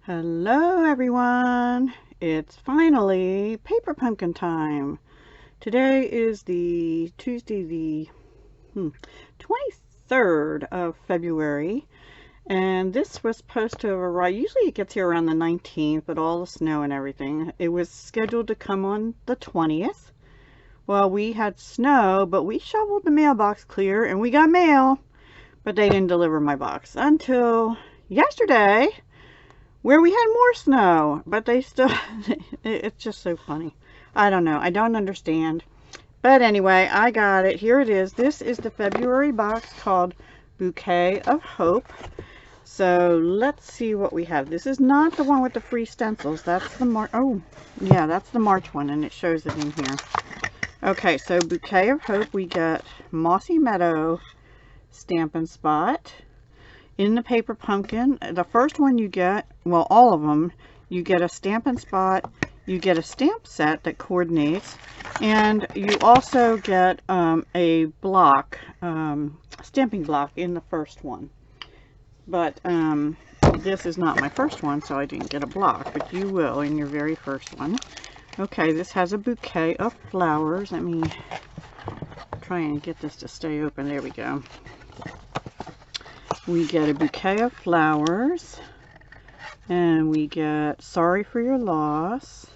Hello everyone! It's finally paper pumpkin time. Today is the Tuesday the 23rd of February, and this was supposed to arrive. Usually it gets here around the 19th, but all the snow and everything. It was scheduled to come on the 20th. Well, we had snow, but we shoveled the mailbox clear and we got mail, but they didn't deliver my box until yesterday, where we had more snow, but they still, it's just so funny. I don't know. I don't understand. But anyway, I got it. Here it is. This is the February box called Bouquet of Hope. So let's see what we have. This is not the one with the free stencils. That's the March. Oh, yeah, that's the March one, and it shows it in here. Okay, so Bouquet of Hope, we get Mossy Meadow Stampin' Spot. In the paper pumpkin, the first one you get, well, all of them, you get a Stampin' Spot, you get a stamp set that coordinates, and you also get a block, stamping block in the first one. But this is not my first one, so I didn't get a block, but you will in your very first one. Okay, this has a bouquet of flowers. Let me try and get this to stay open. There we go. We get a bouquet of flowers, and we get Sorry for Your Loss.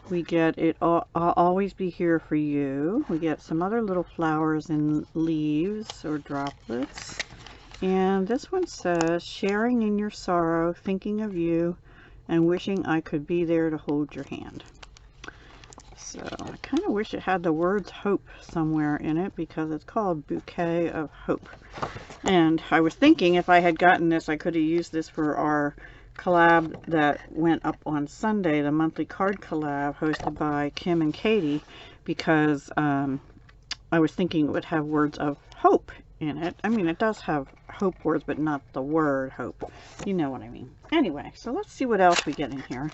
We get I'll Always Be Here for You. We get some other little flowers and leaves or droplets. And this one says, Sharing in Your Sorrow, Thinking of You, and Wishing I Could Be There to Hold Your Hand. So I kind of wish it had the words hope somewhere in it, because it's called Bouquet of Hope. And I was thinking if I had gotten this, I could have used this for our collab that went up on Sunday, the monthly card collab hosted by Kim and Katie, because I was thinking it would have words of hope in it. I mean, it does have hope words, but not the word hope. You know what I mean. Anyway, so let's see what else we get in here.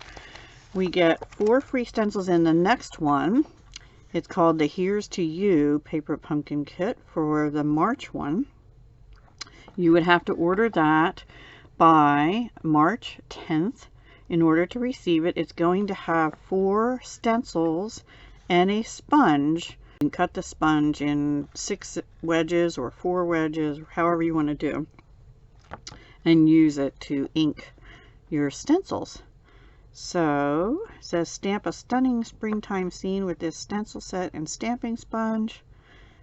We get 4 free stencils in the next one. It's called the Here's to You Paper Pumpkin Kit for the March one. You would have to order that by March 10th in order to receive it. It's going to have 4 stencils and a sponge. You can cut the sponge in 6 wedges or 4 wedges, however you want to do, and use it to ink your stencils. So, it says stamp a stunning springtime scene with this stencil set and stamping sponge.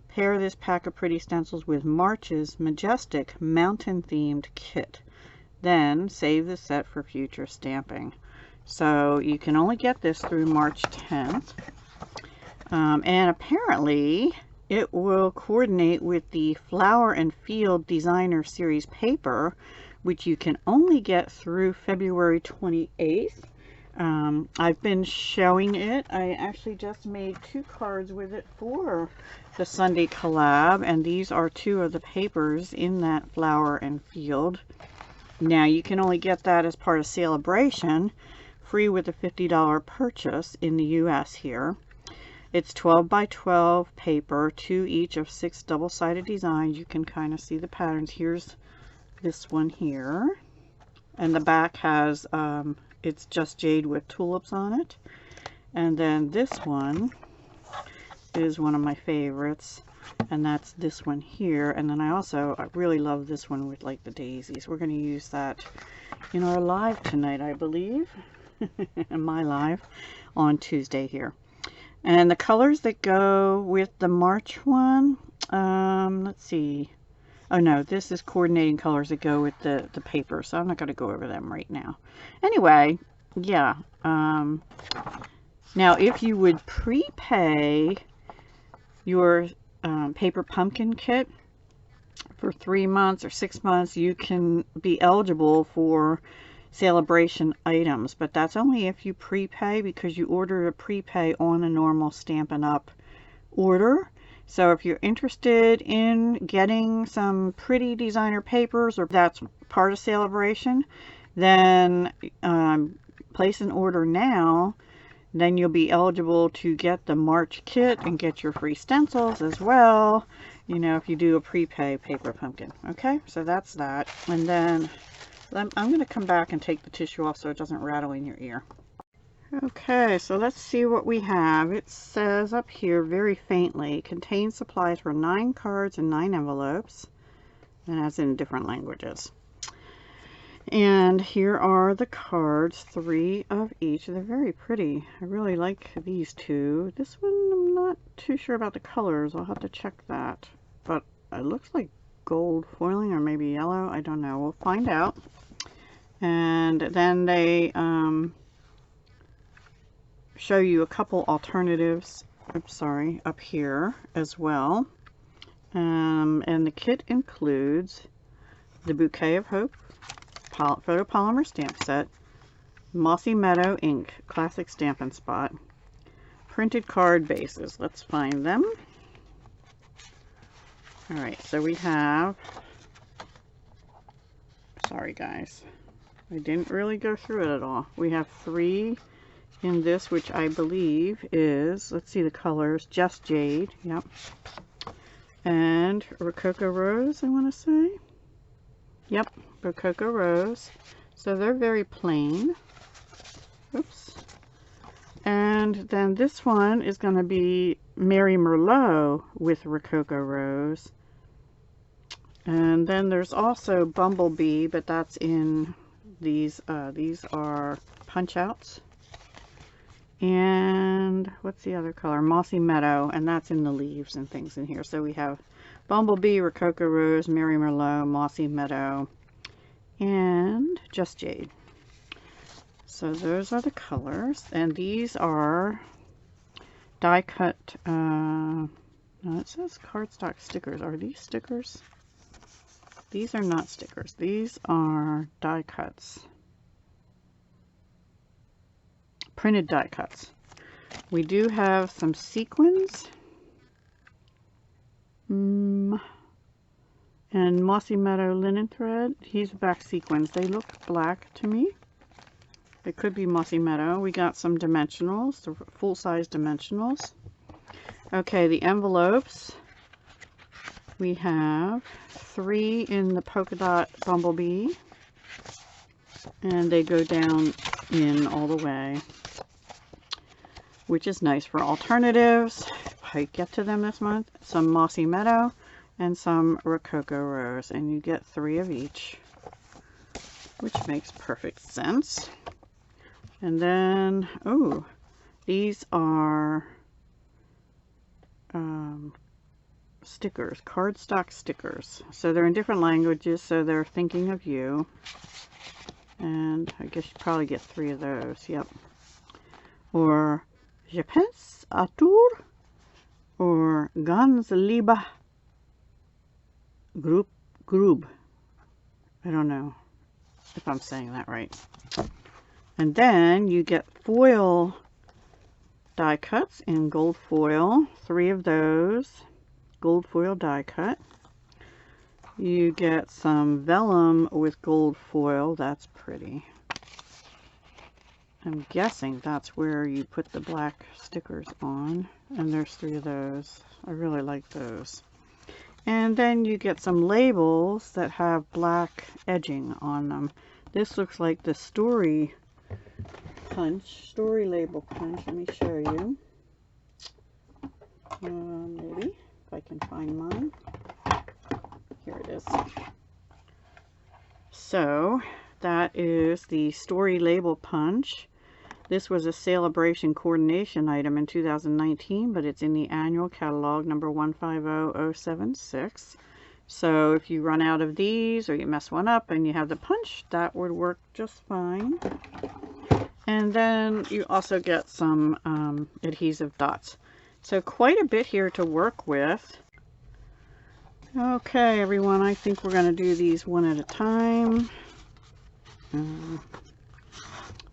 Pair this pack of pretty stencils with March's majestic mountain-themed kit. Then, save the set for future stamping. So, you can only get this through March 10th. And apparently, it will coordinate with the Flower and Field Designer Series paper, which you can only get through February 28th. I've been showing it. I actually just made 2 cards with it for the Sunday collab, and these are 2 of the papers in that Flower and Field. Now you can only get that as part of Celebration, free with a $50 purchase in the US here. It's 12 by 12 paper, 2 each of 6 double-sided designs. You can kind of see the patterns. Here's this one here, and the back has it's just jade with tulips on it. And then this one is one of my favorites, and that's this one here. And then I really love this one with like the daisies. We're going to use that in our live tonight, I believe. In my live on Tuesday here. And the colors that go with the March one, let's see. Oh no, this is coordinating colors that go with the paper, so I'm not going to go over them right now. Anyway, yeah. Now, if you would prepay your paper pumpkin kit for 3 months or 6 months, you can be eligible for Celebration items, but that's only if you prepay, because you order a prepay on a normal Stampin' Up order. So if you're interested in getting some pretty designer papers, or that's part of Celebration, then place an order now. Then you'll be eligible to get the March kit and get your free stencils as well, you know, if you do a prepay paper pumpkin. Okay, so that's that. And then I'm going to come back and take the tissue off so it doesn't rattle in your ear. Okay, so let's see what we have. It says up here very faintly, contains supplies for 9 cards and 9 envelopes, and that's in different languages. And here are the cards, 3 of each. They're very pretty. I really like these 2. This one, I'm not too sure about the colors. I'll have to check that. But it looks like gold foiling or maybe yellow. I don't know. We'll find out. And then they show you a couple alternatives. Oops, sorry, up here as well. And the kit includes the Bouquet of Hope photopolymer stamp set, Mossy Meadow ink, classic Stampin' Spot, printed card bases. Let's find them. Alright, so we have, sorry guys, I didn't really go through it at all. We have 3 in this, which I believe is, let's see the colors, Just Jade, yep, and Rococo Rose, I want to say. Yep, Rococo Rose. So they're very plain. Oops. And then this one is going to be Mary Merlot with Rococo Rose. And then there's also Bumblebee, but that's in these are punch outs. And what's the other color? Mossy Meadow, and that's in the leaves and things in here. So we have Bumblebee, Rococo Rose, Mary Merlot, Mossy Meadow, and Just Jade. So those are the colors, and these are die cut. No, it says cardstock stickers. Are these stickers? These are not stickers. These are die cuts. Printed die cuts. We do have some sequins. And Mossy Meadow linen thread. These back sequins. They look black to me. It could be Mossy Meadow. We got some dimensionals, the full-size dimensionals. Okay, the envelopes. We have 3 in the polka dot Bumblebee. And they go down in all the way, which is nice for alternatives. If I get to them this month. Some Mossy Meadow and some Rococo Rose, and you get 3 of each, which makes perfect sense. And then, oh, these are stickers, cardstock stickers. So they're in different languages, so they're thinking of you. And I guess you probably get 3 of those, yep. Or Je pense à tour, or Ganz Liebe Grub. I don't know if I'm saying that right. And then you get foil die cuts in gold foil, 3 of those, gold foil die cut. You get some vellum with gold foil. That's pretty. I'm guessing that's where you put the black stickers on. And there's 3 of those. I really like those. And then you get some labels that have black edging on them. This looks like the story punch, story label punch. Let me show you. Maybe, if I can find mine. Here it is. So that is the story label punch. This was a Celebration coordination item in 2019, but it's in the annual catalog number 150076. So if you run out of these or you mess one up and you have the punch, that would work just fine. And then you also get some adhesive dots. So quite a bit here to work with. Okay, everyone, I think we're going to do these one at a time.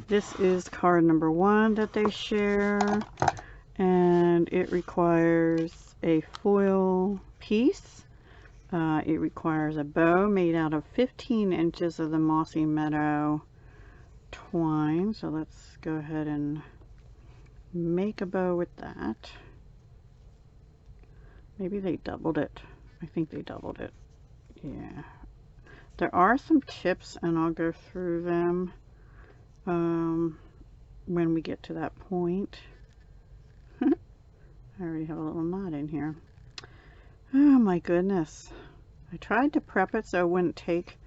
This is card number 1 that they share, and it requires a foil piece. It requires a bow made out of 15 inches of the Mossy Meadow twine. So let's go ahead and make a bow with that. Maybe they doubled it. I think they doubled it. Yeah. There are some tips, and I'll go through them when we get to that point. I already have a little knot in here. Oh my goodness. I tried to prep it so it wouldn't take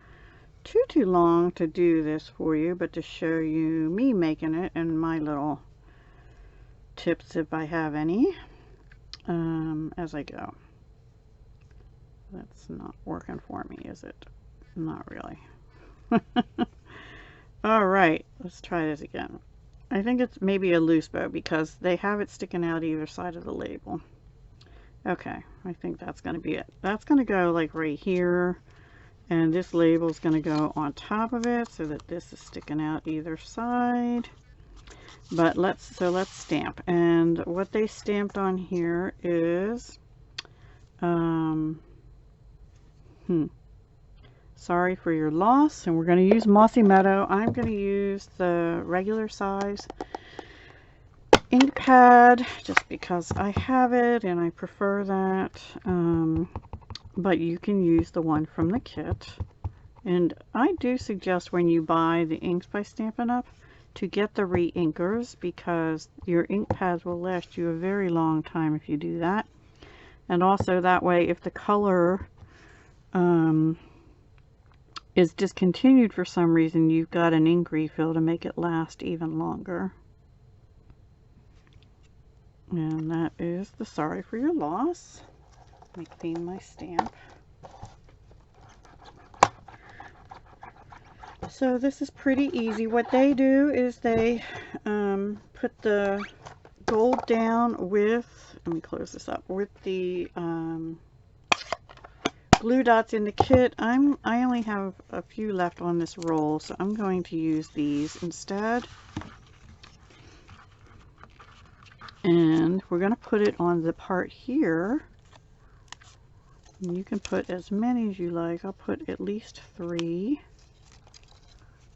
too long to do this for you, but to show you me making it and my little tips, if I have any, as I go. That's not working for me, is it? Not really. All right, let's try this again. I think it's maybe a loose bow because they have it sticking out either side of the label. Okay, I think that's going to be it. That's going to go like right here, and this label is going to go on top of it so that this is sticking out either side. But let's stamp, and what they stamped on here is sorry for your loss, and we're going to use Mossy Meadow. I'm going to use the regular size ink pad just because I have it and I prefer that, but you can use the one from the kit. And I do suggest when you buy the inks by Stampin' Up to get the re-inkers, because your ink pads will last you a very long time if you do that. And also that way, if the color is discontinued for some reason, you've got an ink refill to make it last even longer. And that is the Sorry for Your Loss. Let me clean my stamp. So this is pretty easy. What they do is they put the gold down with, let me close this up, with the glue dots in the kit. I only have a few left on this roll, so I'm going to use these instead. And we're going to put it on the part here. And you can put as many as you like. I'll put at least 3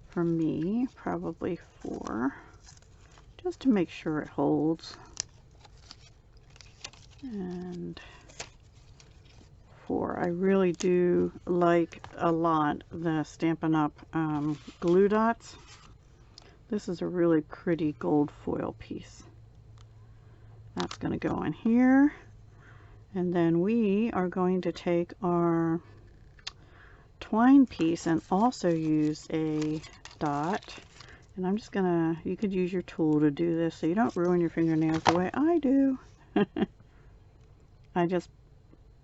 for me, probably 4, just to make sure it holds. And 4. I really do like a lot the Stampin' Up glue dots. This is a really pretty gold foil piece. That's going to go in here, and then we are going to take our twine piece and also use a dot, and I'm just gonna, you could use your tool to do this so you don't ruin your fingernails the way I do. I just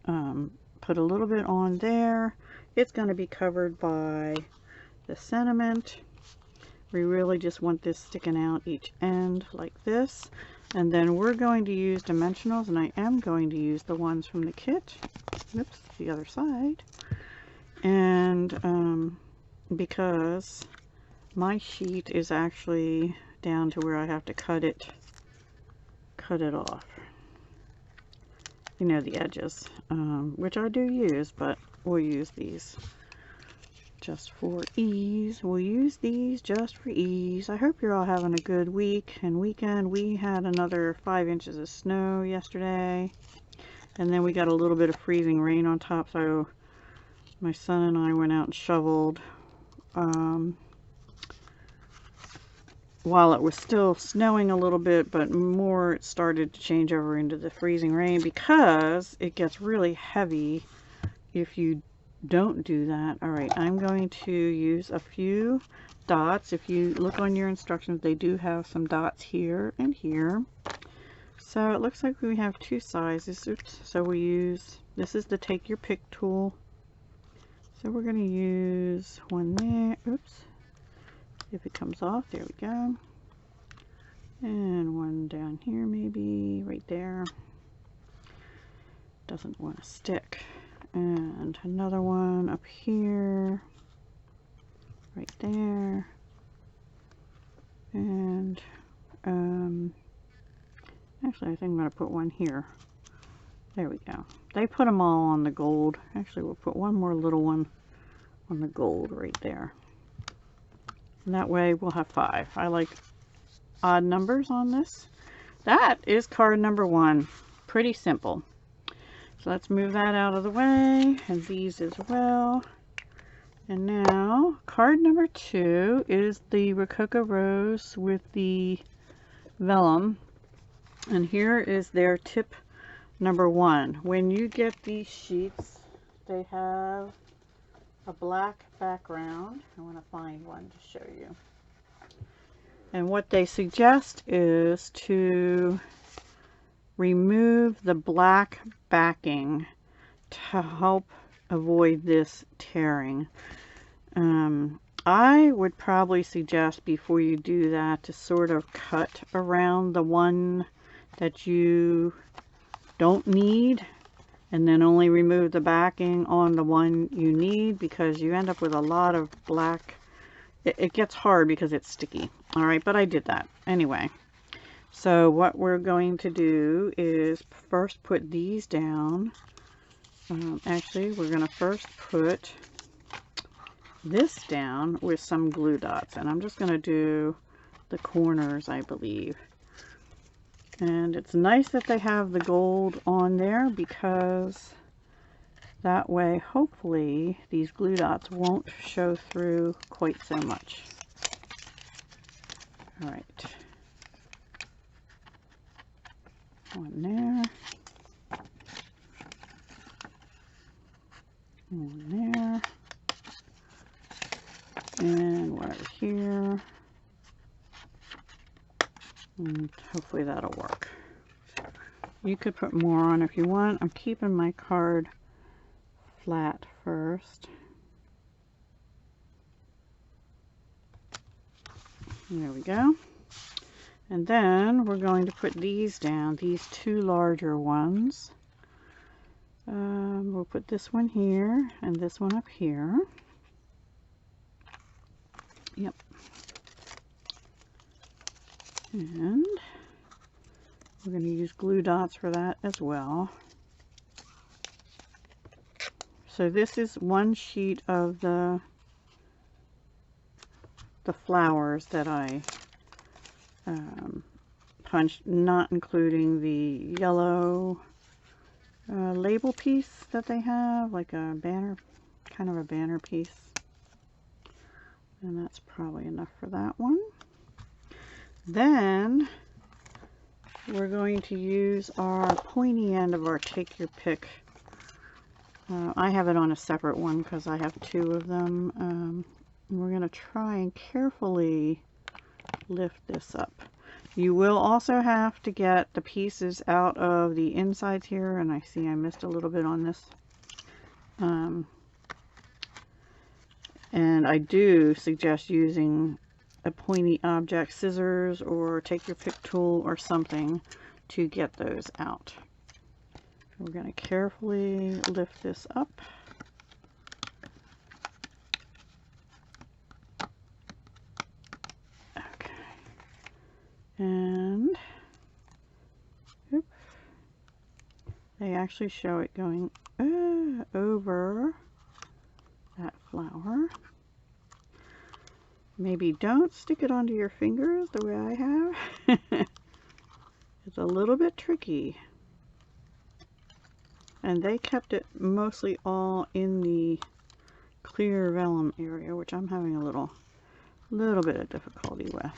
put a little bit on there. It's going to be covered by the sentiment. We really just want this sticking out each end like this. And then we're going to use dimensionals, and I am going to use the ones from the kit. Oops, the other side. And because my sheet is actually down to where I have to cut it off. You know, the edges, which I do use, but we'll use these just for ease. We'll use these just for ease. I hope you're all having a good week and weekend. We had another 5 inches of snow yesterday, and then we got a little bit of freezing rain on top, so my son and I went out and shoveled while it was still snowing a little bit, but more it started to change over into the freezing rain, because it gets really heavy if you don't do that. All right, I'm going to use a few dots. If you look on your instructions, they do have some dots here and here. So it looks like we have 2 sizes. Oops. So we use, this is the take your pick tool. So we're going to use one there. Oops. If it comes off, there we go. And one down here, maybe right there. Doesn't want to stick. And another one up here, right there. And actually I think I'm going to put one here. There we go. They put them all on the gold. Actually, we'll put one more little one on the gold right there. And that way we'll have 5. I like odd numbers on this. That is card number 1. Pretty simple. So let's move that out of the way, and these as well. And now card number 2 is the Rococo Rose with the vellum. And here is their tip number 1. When you get these sheets, they have a black background. I want to find one to show you. And what they suggest is to remove the black backing to help avoid this tearing. I would probably suggest before you do that to sort of cut around the one that you don't need and then only remove the backing on the one you need, because you end up with a lot of black. It gets hard because it's sticky. All right, but I did that anyway. So what we're going to do is first put these down. Actually, we're going to first put this down with some glue dots, and I'm just going to do the corners, I believe. And it's nice that they have the gold on there, because that way hopefully these glue dots won't show through quite so much. All right, one there, one there, and one over here, and hopefully that'll work. You could put more on if you want. I'm keeping my card flat first. There we go. And then we're going to put these down, these 2 larger ones. We'll put this one here and this one up here. Yep. And we're going to use glue dots for that as well. So this is one sheet of the flowers that I punched, not including the yellow label piece that they have, like a banner, kind of a banner piece. And that's probably enough for that one. Then we're going to use our pointy end of our take your pick. I have it on a separate one because I have 2 of them. We're going to try and carefully lift this up. You will also have to get the pieces out of the insides here, and I see I missed a little bit on this. And I do suggest using a pointy object, scissors or take your pick tool or something to get those out. We're going to carefully lift this up. Okay. And oops, they actually show it going over that flower. Maybe don't stick it onto your fingers the way I have. It's a little bit tricky. And they kept it mostly all in the clear vellum area, which I'm having a little bit of difficulty with.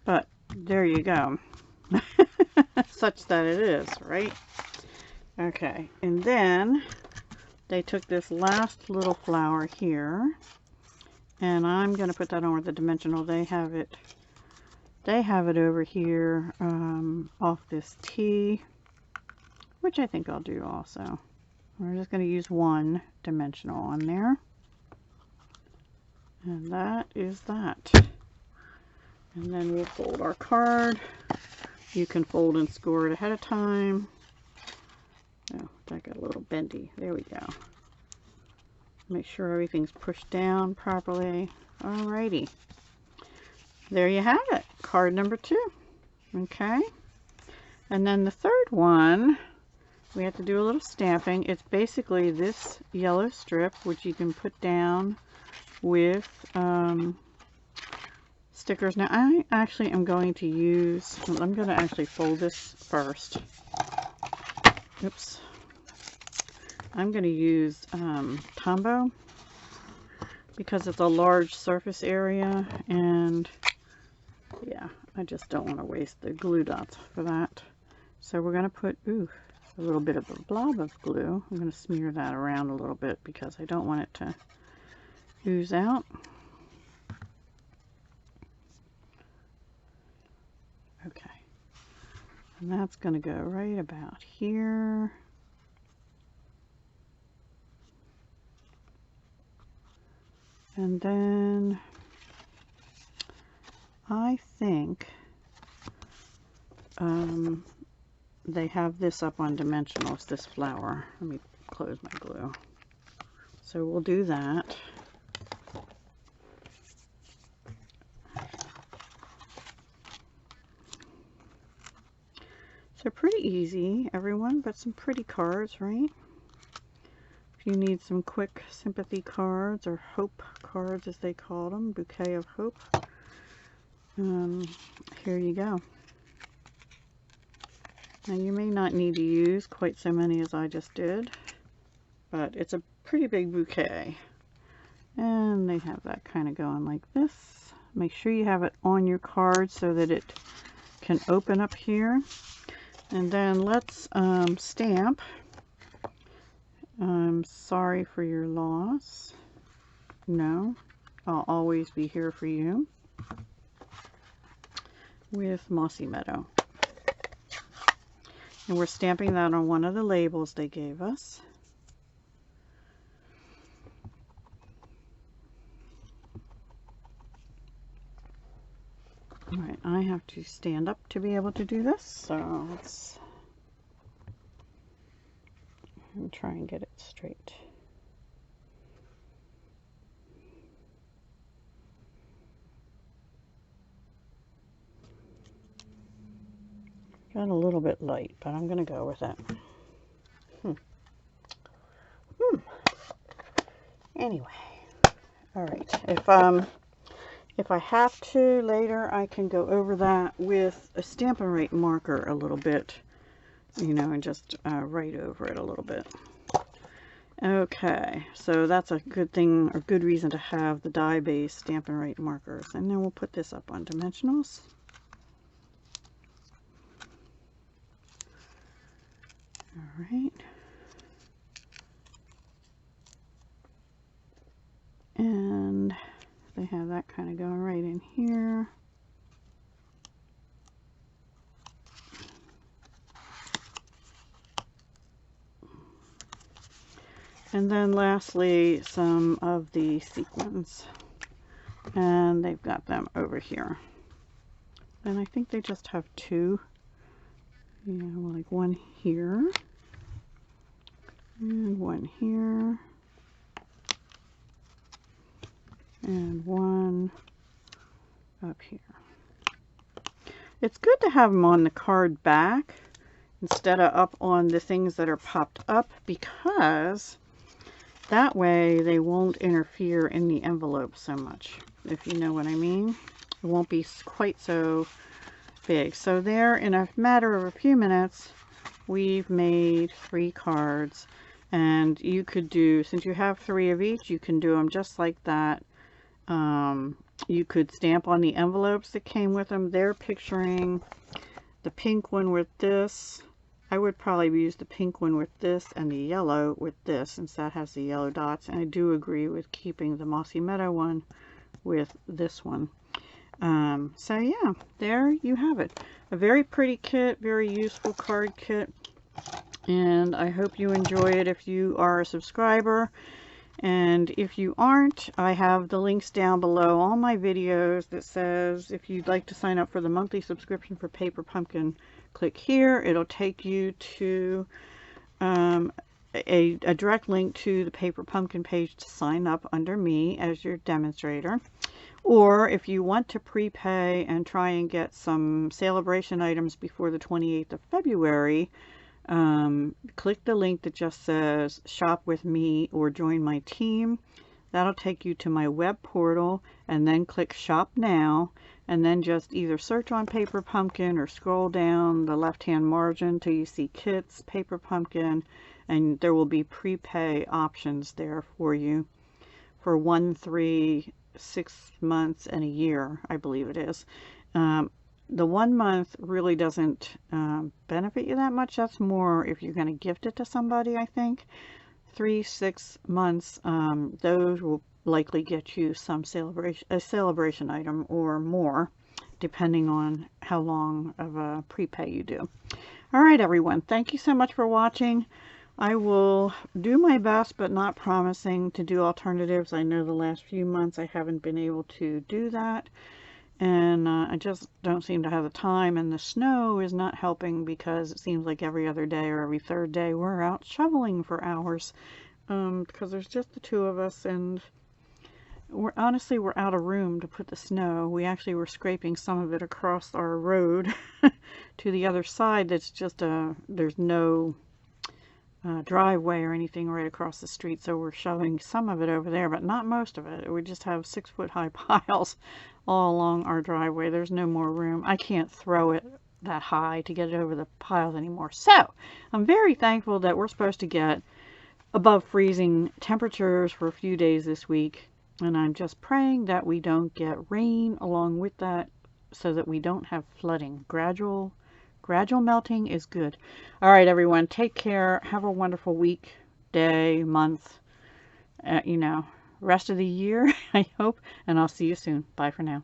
But there you go. Such that it is, right? Okay, and then they took this last little flower here, and I'm going to put that on with the dimensional. They have it over here off this T, which I think I'll do also. We're just going to use 1 dimensional on there. And that is that. And then we'll fold our card. You can fold and score it ahead of time. Oh, that got a little bendy. There we go. Make sure everything's pushed down properly. Alrighty. There you have it. Card number 2. Okay. And then the third one, we have to do a little stamping. It's basically this yellow strip, which you can put down with stickers. Now I actually am going to use, I'm going to actually fold this first. Oops. I'm going to use Tombow because it's a large surface area, and yeah, I just don't want to waste the glue dots for that. So we're going to put, a little bit of a blob of glue. I'm going to smear that around a little bit because I don't want it to ooze out. Okay. And that's going to go right about here. And then I think they have this up on dimensionals, this flower. Let me close my glue. So we'll do that. So pretty easy, everyone, but some pretty cards, right? If you need some quick sympathy cards, or hope cards as they call them, bouquet of hope, here you go. Now you may not need to use quite so many as I just did, but it's a pretty big bouquet. And they have that kind of going like this. Make sure you have it on your card so that it can open up here. And then let's stamp I'm sorry for your loss. No, I'll always be here for you, with Mossy Meadow. And we're stamping that on one of the labels they gave us. All right, I have to stand up to be able to do this, so let's try and get it straight. Got a little bit light, but I'm going to go with it. Anyway, all right. If I have to later, I can go over that with a Stampin' Rate marker a little bit, you know, and just write over it a little bit. Okay, so that's a good thing, or good reason to have the die-based Stampin' Rate markers. And then we'll put this up on dimensionals. All right. And they have that kind of going right in here. And then lastly, some of the sequins. And they've got them over here. And I think they just have two. You know, like one here. And one here. And one up here. It's good to have them on the card back instead of up on the things that are popped up, because that way they won't interfere in the envelope so much, if you know what I mean. It won't be quite so big. So there, in a matter of a few minutes, we've made 3 cards. And you could do, since you have 3 of each, you can do them just like that. You could stamp on the envelopes that came with them. They're picturing the pink one with this. I would probably use the pink one with this and the yellow with this, since that has the yellow dots. And I do agree with keeping the Mossy Meadow one with this one. So yeah, there you have it. A very pretty kit, very useful card kit. And I hope you enjoy it if you are a subscriber. And if you aren't, I have the links down below all my videos that says if you'd like to sign up for the monthly subscription for Paper Pumpkin, click here. It'll take you to a direct link to the Paper Pumpkin page to sign up under me as your demonstrator. Or if you want to prepay and try and get some celebration items before the 28th of February, click the link that just says shop with me or join my team. That'll take you to my web portal, and then click Shop Now, and then just either search on Paper Pumpkin or scroll down the left-hand margin till you see Kits, Paper Pumpkin, and there will be prepay options there for you for 1, 3, 6 months, and a year, I believe it is. The 1 month really doesn't benefit you that much. That's more if you're going to gift it to somebody, I think. 3, 6 months, those will likely get you a celebration item or more, depending on how long of a prepay you do. All right, everyone. Thank you so much for watching. I will do my best, but not promising to do alternatives. I know the last few months I haven't been able to do that. And I just don't seem to have the time, and the snow is not helping because it seems like every other day or every third day we're out shoveling for hours because there's just the two of us, and we're out of room to put the snow. We actually were scraping some of it across our road to the other side. That's just there's no driveway or anything right across the street, so we're shoving some of it over there, but not most of it. We just have 6-foot high piles all along our driveway. There's no more room. I can't throw it that high to get it over the piles anymore. So I'm very thankful that we're supposed to get above freezing temperatures for a few days this week, and I'm just praying that we don't get rain along with that so that we don't have flooding. Gradual melting is good. All right, everyone, take care. Have a wonderful week, day, month, rest of the year, I hope, and I'll see you soon. Bye for now.